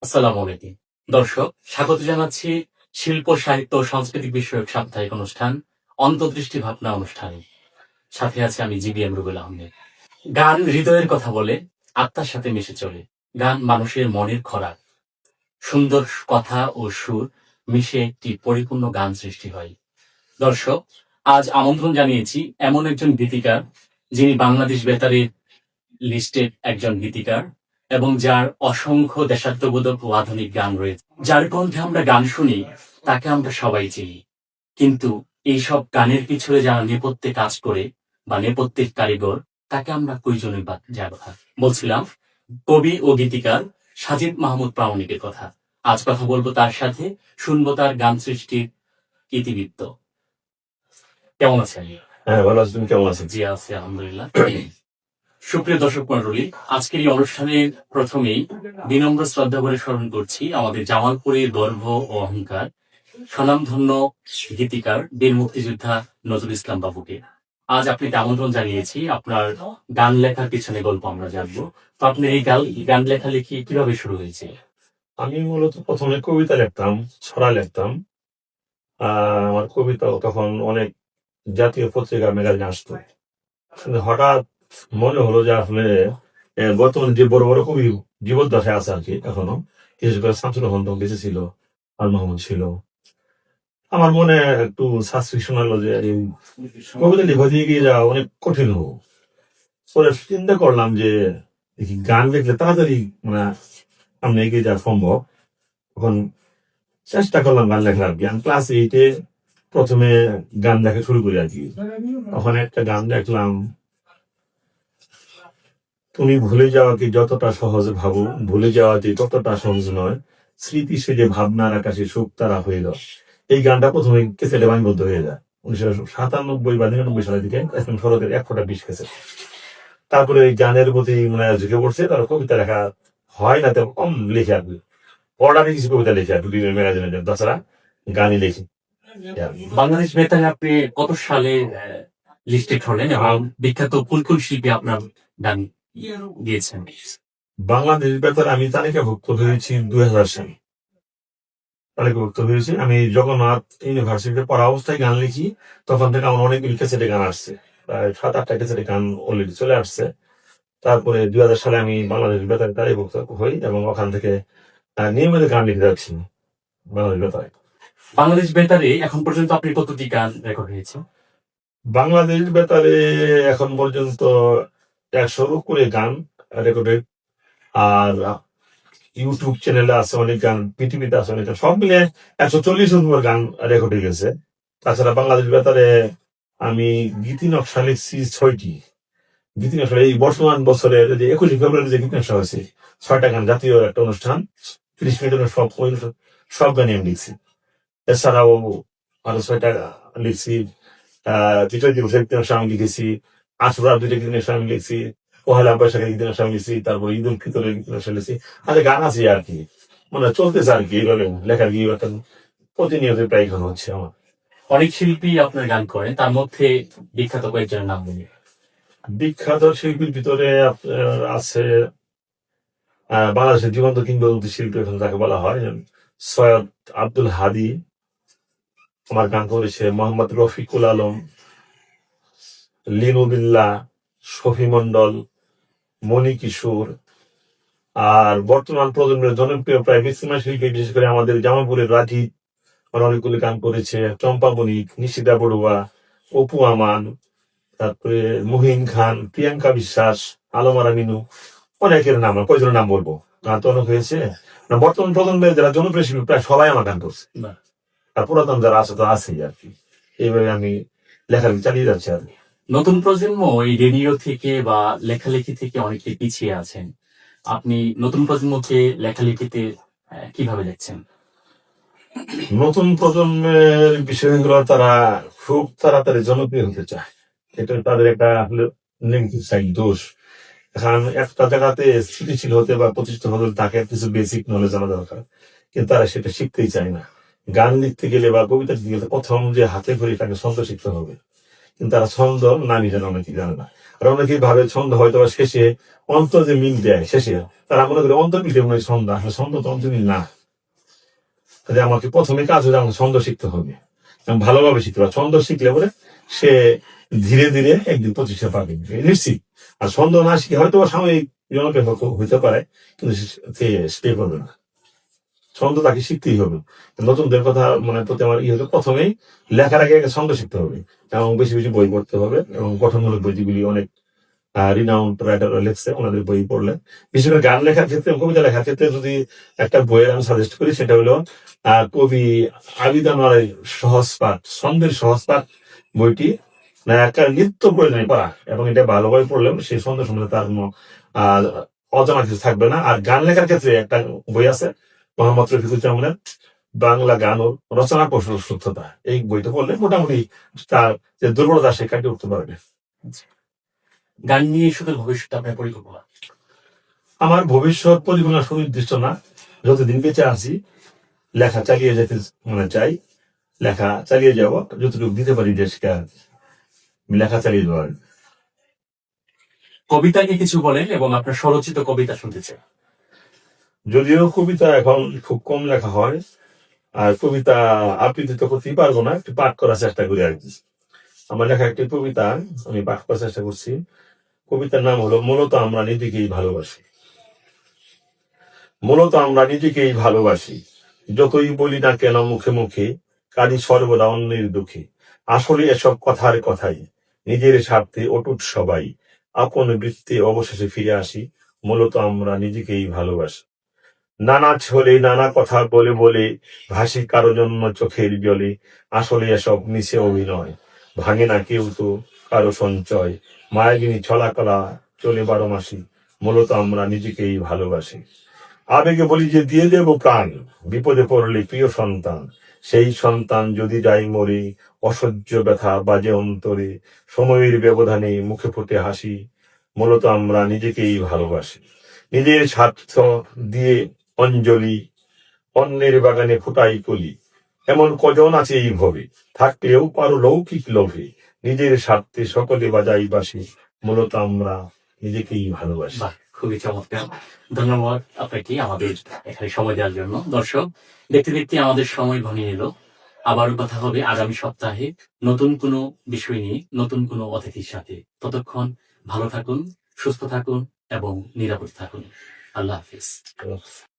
আসসালামু আলাইকুম। দর্শক, স্বাগত জানাচ্ছি শিল্প, সাহিত্য ও সাংস্কৃতিক বিষয়ক সাপ্তাহিক অনুষ্ঠান অন্তর্দৃষ্টি ভাবনা অনুষ্ঠানে। সাথে আছে আমি জিবিএম রুবেল আহমেদ। গান হৃদয়ের কথা বলে, আত্মার সাথে মিশে চলে। গান মানুষের মনের খোরাক। সুন্দর কথা ও সুর মিশে একটি পরিপূর্ণ গান সৃষ্টি হয়। দর্শক, আজ আমন্ত্রণ জানিয়েছি এমন একজন গীতিকার, যিনি বাংলাদেশ বেতারের লিস্টেড একজন গীতিকার এবং যার অসংখ্য দেশাত্মবোধক ও আধুনিক গান রয়েছে। যার কণ্ঠে আমরা গান শুনি, তাকে আমরা সবাই চিনি। কিন্তু এইসব গানের পিছনে যারা নেপথ্যে কাজ করে বা নেপথ্যের কারিগর, তাকে আমরা কয়জনই বা যাব না। বলছিলাম কবি ও গীতিকার সাজিদ মাহমুদ প্রামাণিকের কথা। আজ কথা বলবো তার সাথে, শুনবো তার গান সৃষ্টির ইতিবৃত্ত। কেমন আছেন? হ্যাঁ, ভালো আছি। তুমি কেমন আছো? জি আছি, আলহামদুলিল্লাহ। সুপ্রিয় দর্শক মন্ডলী, আজকের এই অনুষ্ঠানের প্রথমেই বিনম্র শ্রদ্ধা করে স্মরণ করছি আমাদের জামালপুরের গর্ব ও অহংকার, স্বনামধন্য গীতিকার বীর মুক্তিযোদ্ধা নজরুল ইসলাম বাবুকে। আজ আপনাকে আমন্ত্রণ জানিয়েছি, আপনার গান লেখার পিছনে গল্প আমরা জানবো। তো আপনি এই গান লেখালেখি কিভাবে শুরু হয়েছে? আমি মূলত প্রথমে কবিতা লিখতাম, ছড়া লিখতাম। আমার কবিতা তখন অনেক জাতীয় পত্রিকা ম্যাগাজিন আসতো। কিন্তু হঠাৎ মনে হলো যে আসলে বর্তমানে যে বড় বড় কবি জীবদ্দশায় আছে আর কি এখনো, বিশেষ করে শামসুল রহমান তখন বেঁচে ছিল, আল মাহমুদ ছিল। আমার মনে একটু সাসপিশন হলো যে এই কবিতা লেখা দিয়ে গিয়ে যাওয়া অনেক কঠিন হবো। পরে চিন্তা করলাম যে দেখি গান লিখলে তাড়াতাড়ি মানে সামনে এগিয়ে যাওয়া সম্ভব। তখন চেষ্টা করলাম গান লেখার। আমি ক্লাস 8-এ প্রথমে গান লেখা শুরু করি আর কি। তখন একটা গান দেখলাম, তুমি ভুলে যাওয়াকে যতটা সহজ ভাবো, ভুলে যাওয়াতে ততটা সহজ নয়, স্মৃতি সে যে ভাবনার আকাশে শোক তারা হয়ে গেল। এই গানটা প্রথমে কেসেটে বাণীবদ্ধ হয়ে যায় 1997 বা 99 সালের দিকে এসএম শরতের 1 ফোঁটা বিষ কেসেট। তারপরে এই গানের প্রতি মানে ঝুঁকে পড়ছে, তার কবিতা লেখা হয় না, তেমন কম লিখে আর কি। অর্ডারে কিছু কবিতা লিখে আর দুদিনের ম্যাগাজিনের জন্য, তাছাড়া গানই লিখি। বাংলাদেশ বেতারে আপনি কত সালে লিস্টেড হলেন এবং বিখ্যাত কোন কোন শিল্পী আপনার গান দিয়েছেন? বাংলাদেশ বেতারে আমি তালিকাভুক্ত হয়েছি 2000 সালে। তালিকাভুক্ত হয়েছি আমি জগন্নাথ ইউনিভার্সিটিতে পড়া অবস্থায় গান লিখি। তখন থেকে আমার অনেকগুলি ক্যাসেটে গান আসছে, প্রায় 7-8টা ক্যাসেটে গান অলরেডি চলে আসছে। তারপরে 2000 সালে আমি বাংলাদেশ বেতারে তালিকাভুক্ত হই এবং ওখান থেকে নিয়মিত গান লিখে যাচ্ছি বাংলাদেশ বেতারে। বাংলাদেশ বেতারে এখন পর্যন্ত আপনি কতটি গান রেকর্ড হয়েছে? বাংলাদেশ বেতারে এখন পর্যন্ত 100-র উপরে গান রেকর্ডেড। আর ইউটিউব চ্যানেলে আছে অনেক গান, পৃথিবীতে আছে অনেক গান, সব মিলে 140-এর উপর গান রেকর্ড হয়ে গেছে। তাছাড়া বাংলাদেশ বেতারে আমি গীতি নকশা লিখছি 6টি। গীতি নকশা এই বর্তমান বছরের যে 21শে ফেব্রুয়ারি যে গীতি নকশা হয়েছে, 6টা গান, জাতীয় একটা অনুষ্ঠান, 30 মিনিটের সব গানই আমি লিখছি। এছাড়াও আরো 6টা লিখছি। তৃতীয় দিবসের গীতি নকশা আমি লিখেছি, আশুরার 2টা গীতি নকশা আমি লিখছি, পহেলা বৈশাখের গীতি নকশা আমি লিখছি, তারপর ঈদ উল ফিতরের গীতি নকশা লিখছি। আরে গান আছে আর কি, মানে চলতেছে আর কি, এইভাবে লেখার কি একটা প্রতিনিয়ত প্রায় গান হচ্ছে আমার। অনেক শিল্পী আপনার গান করেন, তার মধ্যে বিখ্যাত কয়েকজনের নাম বলি। বিখ্যাত শিল্পীর ভিতরে আপনার আছে বাংলাদেশের জীবন্ত কিংবদন্তি শিল্পী এখন যাকে বলা হয় সৈয়দ আব্দুল হাদি আমার গান করেছে, মোহাম্মদ রফিকুল আলম, লিনু বিল্লা, শফি মন্ডল, মণি কিশোর। আর বর্তমান প্রজন্মের জনপ্রিয় প্রায় ম্যাক্সিমাম শিল্পী, বিশেষ করে আমাদের জামালপুরের রাজীব অনেকগুলি গান করেছে, চম্পা বণিক, নিশিতা বড়ুয়া, অপু আমান, তারপরে মুহিন খান, প্রিয়াঙ্কা বিশ্বাস, আলমারা মিনু, অনেকের নাম, কয়জনের নাম বলবো, গান তো অনেক হয়েছে। বর্তমান প্রজন্মের যারা জনপ্রিয় শিল্পী প্রায় সবাই আমার গান করছে, আর পুরাতন যারা আছে তো আছেই আর কি। এইভাবে আমি লেখালেখি চালিয়ে যাচ্ছি আর কি। নতুন প্রজন্ম এই রেডিও থেকে বা লেখালেখি থেকে অনেকটাই পিছিয়ে আছেন। আপনি নতুন প্রজন্মকে লেখালেখিতে কিভাবে দেখছেন? নতুন প্রজন্মের বিষয়গুলো তারা খুব তাড়াতাড়ি জনপ্রিয় হতে চায়, এটা তাদের একটা নেগেটিভ সাইড, দোষ। এখন একটা জায়গাতে স্থিতিশীল হতে বা প্রতিষ্ঠিত হতে তাকে কিছু বেসিক নলেজ জানা দরকার, কিন্তু তারা সেটা শিখতেই চায় না। গান লিখতে গেলে বা কবিতা লিখতে গেলে প্রথম যে হাতে করে তাকে ছন্দ শিখতে হবে, কিন্তু তারা ছন্দ নামই জানে, অনেকেই জানে না। আর অনেকেই ভাবে ছন্দ হয়তো বা শেষে অন্তর যে মিল দেয় শেষে, তারা মনে করে অন্তর মিলতে মনে হয় ছন্দ, আসলে ছন্দ তো অন্তর মিল না। তাহলে আমাকে প্রথমে কাজ হলে আমাকে ছন্দ শিখতে হবে এবং ভালোভাবে শিখতে হবে। ছন্দ শিখলে পরে সে ধীরে ধীরে একদিন প্রতিষ্ঠা পাবে, নিশ্চিত। আর ছন্দ না শিখে হয়তো বা সাময়িক জনকে হইতে পারে, কিন্তু সে স্টে করবে না। ছন্দ তাকে শিখতেই হবে। নতুনদের কথা মানে প্রতি আমার হলো, প্রথমেই লেখার আগে আগে ছন্দ শিখতে হবে এবং বেশি বেশি বই পড়তে হবে এবং গঠনমূলক বই, যেগুলি অনেক রিনাউন্ড রাইটাররা লিখছে, ওনাদের বই পড়লে। বিশেষ করে গান লেখার ক্ষেত্রে, কবিতা লেখার ক্ষেত্রে যদি একটা বইয়ের আমি সাজেস্ট করি, সেটা হলো কবি আবিদ আনোয়ারের সহজপাঠ, ছন্দের সহজপাঠ বইটি একটা নিত্য প্রয়োজনীয় পড়া, এবং এটা ভালোভাবে পড়লে সেই ছন্দ সম্বন্ধে তার কোনো আহ অজানা কিছু থাকবে না। আর গান লেখার ক্ষেত্রে একটা বই আছে মোহাম্মদ রফিকুজ্জামানের, বাংলা গান ও রচনা কৌশল শুদ্ধতা। এই বইটা পড়লে মোটামুটি তার যে দুর্বলতা সে কাটিয়ে উঠতে পারবে। গান নিয়ে শুধু ভবিষ্যতে আপনার পরিকল্পনা? আমার ভবিষ্যৎ পরিকল্পনা সুনির্দিষ্ট না, যতদিন বেঁচে আছি লেখা চালিয়ে যেতে চাই। লেখা চালিয়ে যাব, যতটুকু দিতে পারি দেশকে লেখা চালিয়ে যাওয়ার। কবিতাকে কিছু বলেন এবং আপনার স্বরচিত কবিতা শুনতে চাই। যদিও কবিতা এখন খুব কম লেখা হয়, আর কবিতা আবৃত্তি তো করতেই পারবো না, একটু পাঠ করার চেষ্টা করি আর কি। আমার লেখা একটি কবিতা আমি পাঠ করার চেষ্টা করছি। কবিতার নাম হলো মূলত আমরা নিজেকেই ভালোবাসি। মূলত আমরা নিজেকেই ভালোবাসি, যতই বলি না কেন মুখে মুখে, কাজী সর্বদা অন্যের দুঃখে। আসলে এসব কথার কথাই, নিজের স্বার্থে অটুট সবাই, আপন বৃত্তে অবশেষে ফিরে আসি। মূলত আমরা নিজেকেই ভালোবাসি। নানা ছলে নানা কথা বলে বলে ভাসি কারো জন্য চোখের জলে। আসলে এসব মিছে অভিনয়, ভাঙে না কেউ তো কারো সঞ্চয়। মায়াবিনী ছলাকলা চলে 12 মাসি। মূলত আমরা নিজেকেই ভালোবাসি। আবেগে বলি যে দিয়ে দেব প্রাণ, বিপদে পড়লে প্রিয় সন্তান। সেই সন্তান যদি যাই মরে, অসহ্য ব্যথা বাজে অন্তরে। সময়ের ব্যবধানে মুখে ফুটে হাসি। মূলত আমরা নিজেকেই ভালোবাসি। নিজের স্বার্থ দিয়ে অঞ্জলি, অন্যের বাগানে ফুটাই কলি। এমন কজন আছে এই ভবে, থাকলেও পারলৌকিক লোভে। নিজের স্বার্থে সকলে বাজাই বাসি। মূলত আমরা নিজেকেই ভালোবাসি। বাহ, খুবই চমৎকার। ধন্যবাদ আপনাকে আমাদের এখানে সময় দেওয়ার জন্য। দর্শক, দেখতে দেখতে আমাদের সময় ঘনিয়ে এলো। আবারও কথা হবে আগামী সপ্তাহে নতুন কোনো বিষয় নিয়ে, নতুন কোনো অতিথির সাথে। ততক্ষণ ভালো থাকুন, সুস্থ থাকুন এবং নিরাপদ থাকুন। আল্লাহ হাফিজ।